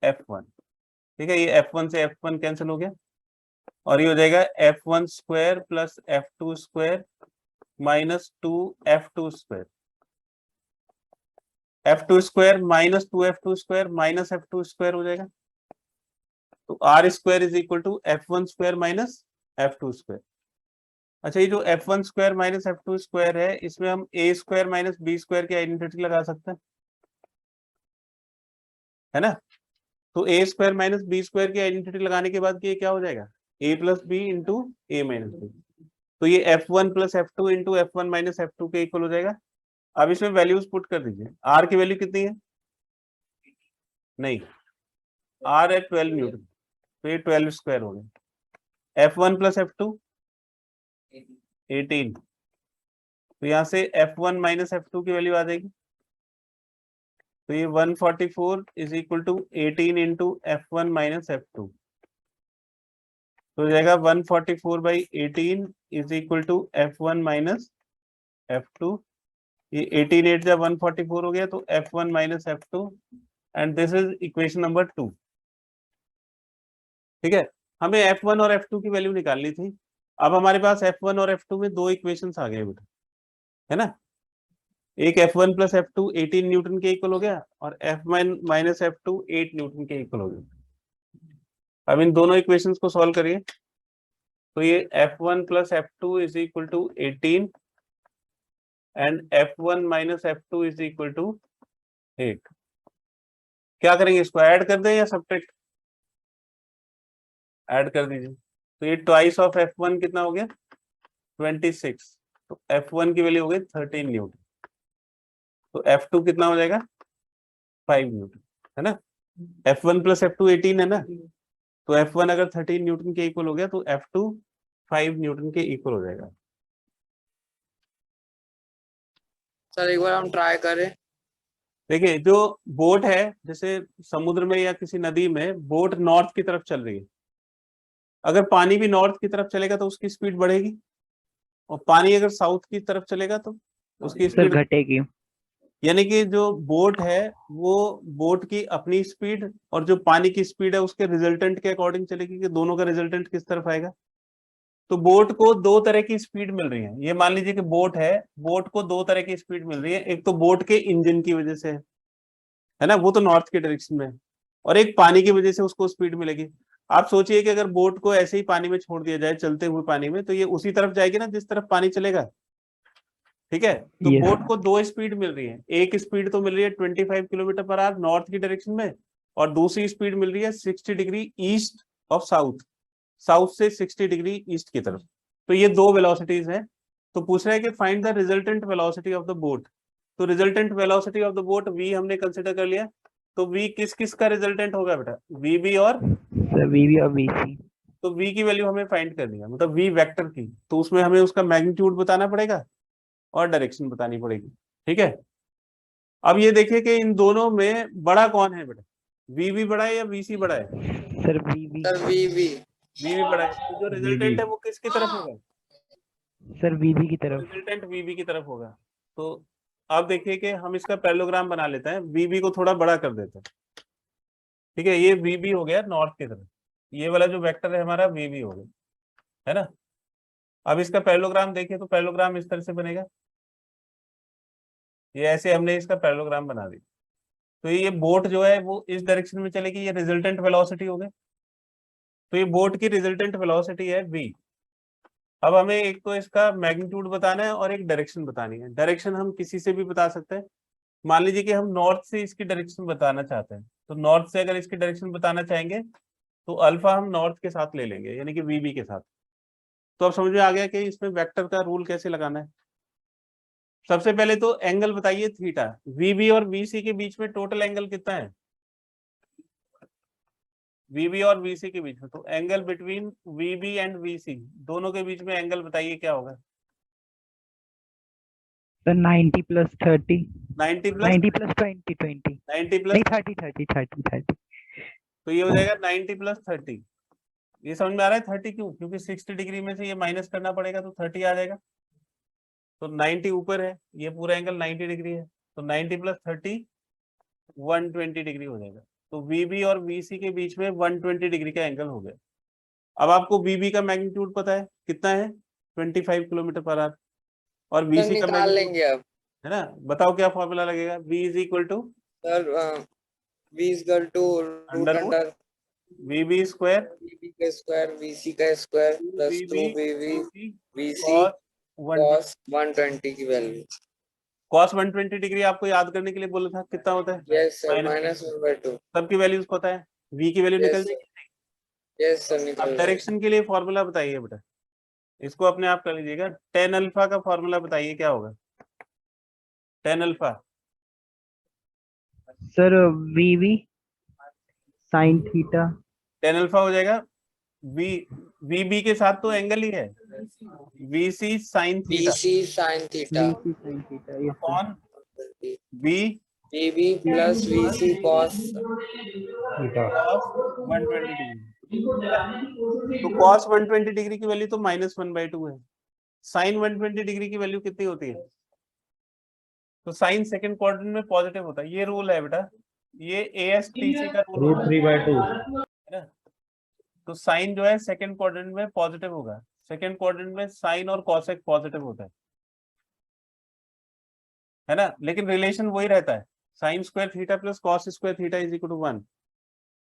Speaker 1: f1। ठीक है, ये f1 से f1 कैंसिल हो गया, और ये हो जाएगा f1 square plus f2 square minus 2f2 square. f2 square minus 2f2 square minus f2 square हो जाएगा, तो R square is equal to f1 square minus f2 square. अच्छा, ये जो f1 square minus f2 square है, इसमें हम a square minus b square की आइडेंटिटी लगा सकते हैं, है ना। तो a square minus b square की आइडेंटिटी लगाने के बाद ये क्या हो जाएगा, a plus B into A minus B. तो ये f1 plus f2 into f1 minus f2 के इक्वल हो जाएगा। अब इसमें वैल्यूज पुट कर दीजिए। r की वैल्यू कितनी है, नहीं, r है 12 न्यूटन, तो ये 12 स्क्वायर हो गया। f1 प्लस f2 18, तो यहाँ से f1 माइनस f2 की वैल्यू आ जाएगी, तो ये 144 is equal to 18 into f1 minus f2, तो हो जाएगा 144 by 18 is equal to f1 minus f2। ये 18 8 जा 144 हो गया, तो f1 minus f2, and this is equation number 2। ठीक है, हमें f1 और f2 की वैल्यू निकालनी थी। अब हमारे पास f1 और f2 में दो इक्वेशंस आ गए बेटा, है ना। एक f1 प्लस f2 18 न्यूटन के इक्वल हो गया, और f1 माइनस f2 8 न्यूटन के इक्वल हो गया। अब इन दोनों इक्वेशंस को सॉल्व करिए, तो ये f1 plus f2 is equal to 18 and f1 minus f2 is equal to 8। क्या करेंगे, इसको ऐड कर दें या सब्ट्रैक्ट, ऐड कर दीजिए। तो ये ट्वाइस ऑफ f1 कितना हो गया 26, तो f1 की वैल्यू हो गई 13 न्यूटन, तो f2 कितना हो जाएगा 5 न्यूटन, है ना। f1 प्लस f2 18 है ना, तो f1 अगर 13 न्यूटन के इक्वल हो गया, तो f2 5 न्यूटन के इक्वल हो जाएगा।
Speaker 3: सर एक बार हम ट्राई करें।
Speaker 1: देखिए, जो बोट है, जैसे समुद्र में या किसी नदी में बोट नॉर्थ की तरफ चल रही है, अगर पानी भी नॉर्थ की तरफ चलेगा तो उसकी स्पीड बढ़ेगी, और पानी अगर साउथ की तरफ चलेगा तो उसकी
Speaker 2: सर
Speaker 1: स्पीड,
Speaker 2: घटेगी।
Speaker 1: यानी कि जो बोट है वो बोट की अपनी स्पीड और जो पानी की स्पीड है उसके रिजल्टेंट के अकॉर्डिंग चलेगी, कि दोनों का रिजल्टेंट किस तरफ आएगा। तो बोट को दो तरह की स्पीड मिल रही है, ये मान लीजिए कि बोट है, बोट को दो तरह की स्पीड मिल रही है। एक तो बोट के इंजन की वजह से है ना, वो तो नॉर्थ के डायरेक्शन में है, और एक पानी की वजह से उसको स्पीड मिलेगी। आप सोचिए कि अगर बोट को ऐसे ही पानी में छोड़ दिया जाए, चलते हुए पानी में, तो ये उसी तरफ जाएगी ना जिस तरफ पानी चलेगा। ठीक है, तो
Speaker 2: यस
Speaker 1: बोट को दो स्पीड मिल रही है, एक स्पीड तो मिल रही है 25 किलोमीटर पर आवर नॉर्थ की डायरेक्शन में, और दूसरी स्पीड मिल रही है 60 degree east of south, south से 60 डिग्री ईस्ट की तरफ। तो ये दो वेलोसिटीज हैं। तो पूछ रहा है कि find the resultant velocity of the boat. तो resultant velocity of the boat v हमने कंसिडर कर लिया, तो v किस किस का रिजल्टेंट होगा बेटा, vb और,
Speaker 2: सर वीवी और वीसी।
Speaker 1: तो v की वैल्यू हमें फाइंड करनी है, मतलब v वेक्टर की, तो उसमें हमें उसका मैग्नीट्यूड बताना पड़ेगा और डायरेक्शन बतानी पड़ेगी। ठीक है, अब ये देखिए कि इन दोनों में बड़ा कौन है बेटा, vb बड़ा है या vc बड़ा है,
Speaker 2: sir VV.
Speaker 3: Sir V
Speaker 1: vb बड़ा है, तो जो रिजल्टेंट है वो किसकी तरफ होगा,
Speaker 2: सर वीवी की तरफ।
Speaker 1: रिजल्टेंट वीबी की तरफ होगा। तो अब देखिए कि हम इसका पैरेललोग्राम बना लेते हैं, वीबी को थोड़ा बड़ा कर देते हैं। ठीक है, ये वीबी हो गया नॉर्थ की तरफ, ये वाला जो वेक्टर है हमारा वीबी हो गया, है ना। अब इसका पैरेललोग्राम देखिए, तो पैरेललोग्राम इस तरह से बनेगा, ये ऐसे हमने इसका पैरेललोग्राम बना दिया। तो ये बोट जो है वो इस डायरेक्शन में चलेगी, ये रिजल्टेंट वेलोसिटी हो गई, तो ये बोट की रिजल्टेंट वेलोसिटी है v। अब हमें एक तो इसका मैग्नीट्यूड बताना है और एक डायरेक्शन बतानी है। डायरेक्शन हम किसी से भी बता सकते हैं, मान लीजिए कि हम नॉर्थ से इसकी डायरेक्शन बताना चाहते हैं, तो नॉर्थ से अगर इसकी डायरेक्शन बताना चाहेंगे तो अल्फा हम नॉर्थ के साथ ले लेंगे, यानी कि वीबी के साथ। तो अब समझ में आ गया कि इसमें वेक्टर का रूल कैसे लगाना है। सबसे पहले तो एंगल बताइए थीटा, वीबी और वीसी के बीच में टोटल एंगल कितना है, वीबी और वीसी के बीच में, तो angle between VB and VC, दोनों के बीच में एंगल बताइए क्या होगा।
Speaker 2: Sir 90 plus 30
Speaker 1: 90 plus
Speaker 2: 90 plus 20 20
Speaker 1: 90 plus
Speaker 2: नहीं 30 30 30 30
Speaker 1: तो ये हो जाएगा 90 प्लस 30। ये समझ में आ रहा है 30 क्यों? क्योंकि 60 डिग्री में से ये माइनस करना पड़ेगा तो 30 आ जाएगा। तो 90 ऊपर है, ये पूरा एंगल 90 डिग्री है, तो 90 प्लस 30 120 डिग्री हो जाएगा। तो VB और VC के बीच में 120 डिग्री का एंगल हो गया। अब आपको VB का मैग्नीट्यूड पता है कितना है, 25 किलोमीटर पर आवर, और
Speaker 3: सर
Speaker 1: VC का
Speaker 3: निकाल
Speaker 1: मैग्नीट्यूड
Speaker 3: लेंगे अब।
Speaker 1: है ना। बताओ क्या फॉर्मूला लगेगा। V is equal to
Speaker 3: sir V is equal to root
Speaker 1: under
Speaker 3: under
Speaker 1: VB square
Speaker 3: VB का स्क्वायर VC का square plus 2VB VC cos 120 की वैल्यू।
Speaker 1: cos 120 डिग्री आपको याद करने के लिए बोला था, कितना होता है?
Speaker 3: Yes sir -1/2।
Speaker 1: सबकी वैल्यूज पता है, V की वैल्यू निकल जाएगी।
Speaker 3: यस सर
Speaker 1: अब
Speaker 3: निकल जाएगा।
Speaker 1: डायरेक्शन के लिए फॉर्मूला बताइए बेटा, इसको अपने आप कर लीजिएगा। tan अल्फा का फॉर्मूला बताइए क्या होगा। tan alpha
Speaker 2: sir VV sin theta
Speaker 1: tan alpha हो जाएगा VB के साथ तो एंगल ही है, VC sin theta
Speaker 3: VC sin theta
Speaker 2: VC sin theta ये सर
Speaker 1: कौन B
Speaker 3: VB plus VC cos
Speaker 2: theta
Speaker 1: cos 120 degree. तो cos 120 डिग्री की वैल्यू तो -1/2 है। sin 120 डिग्री की वैल्यू कितनी होती है? तो साइन सेकंड क्वाड्रेंट में पॉजिटिव होता है, ये रूल है बेटा, ये ASTC का रूल है ना। तो साइन जो है सेकंड क्वाड्रेंट में पॉजिटिव होगा, सेकंड क्वाड्रेंट में साइन और कॉसेक पॉजिटिव होता है ना, लेकिन रिलेशन वही रहता है, sine square theta plus cos square theta is equal to 1।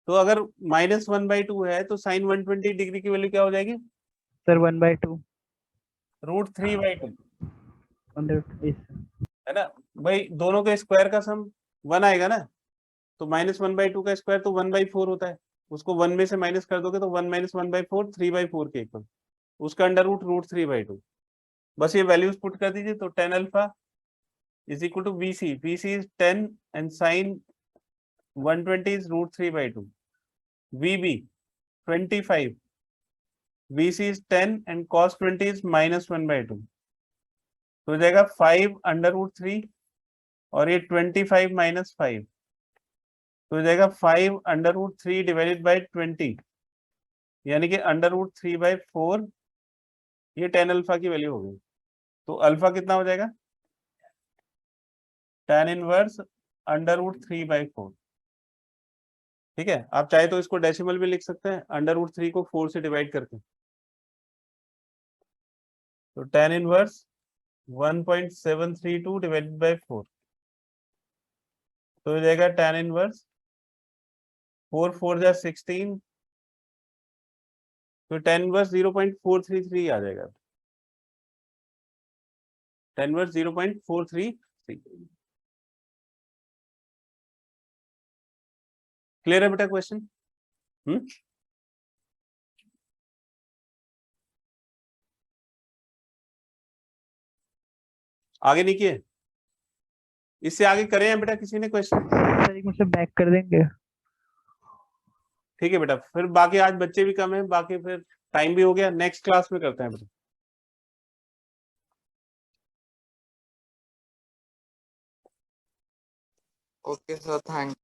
Speaker 1: तो अगर -1/2 है तो साइन 120 डिग्री की वैल्यू क्या हो जाएगी?
Speaker 2: सर 1/2
Speaker 1: √3/2
Speaker 2: 1/2
Speaker 1: है ना भाई, दोनों के स्क्वायर का सम 1 आएगा ना। तो -1/2 का स्क्वायर तो 1/4 होता है, उसको 1 में से माइनस कर दोगे तो 1 - 1/4 3/4 के इक्वल, उसका अंडर रूट √3/2। बस ये वैल्यूज पुट कर दीजिए। तो tan alpha is equal to VC is 10 and sine 120 is √3/2, VB 25, VC is 10 and cos 20 is -1/2। तो हो जाएगा 5 अंडर रूट 3 और ये 25 - 5, तो हो जाएगा 5 अंडर रूट 3 डिवाइडेड बाई 20, यानी कि अंडर रूट 3/4। ये tan अल्फा की वैल्यू हो गई। तो अल्फा कितना हो जाएगा? tan inverse under root 3/4। ठीक है, आप चाहे तो इसको डेसिमल में लिख सकते हैं, अंडर रूट 3 को 4 से डिवाइड करके। तो tan इनवर्स 1.732 डिवाइडेड बाई 4, तो हो जाएगा tan इनवर्स 4 4 जा 16, तो tan इनवर्स 0.433 आ जाएगा। tan inverse 0.433। क्लियर है बेटा क्वेश्चन? आगे नहीं किए, इससे आगे करे हैं बेटा किसी ने क्वेश्चन?
Speaker 2: सर एक मुझसे बैक कर देंगे।
Speaker 1: ठीक है बेटा, फिर बाकी आज बच्चे भी कम है, बाकी फिर टाइम भी हो गया, नेक्स्ट क्लास में करते हैं बेटा।
Speaker 3: Okay sir thank